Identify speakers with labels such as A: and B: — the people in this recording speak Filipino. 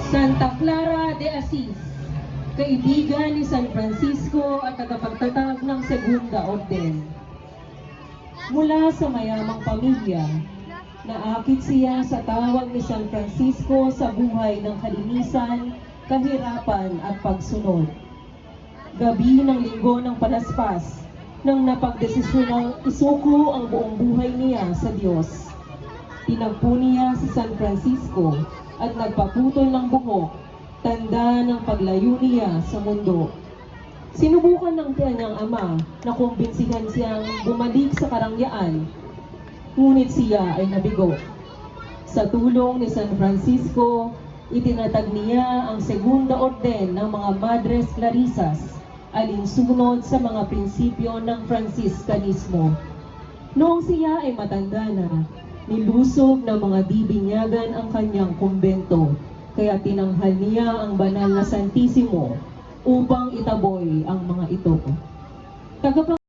A: Santa Clara de Asis, kaibigan ni San Francisco at tagapagtatag ng Segunda Orden. Mula sa mayamang pamilya, naakit siya sa tawag ni San Francisco sa buhay ng kalinisan, kahirapan at pagsunod. Gabi ng linggo ng palaspas, nang napagdesisyonang isuko ang buong buhay niya sa Diyos. Tinagpo niya si San Francisco at nagpaputol ng buhok, tanda ng paglayo niya sa mundo. Sinubukan ng kanyang ama na kumbinsihan siyang bumalik sa karangyaan, ngunit siya ay nabigo. Sa tulong ni San Francisco, itinatag niya ang Segunda Orden ng mga Madres Clarisas, alinsunod sa mga prinsipyo ng Franciscanismo. Noong siya ay matanda na, nilusob ng mga dibinyagan ang kanyang kumbento, kaya tinanghal niya ang banal na Santissimo upang itaboy ang mga ito.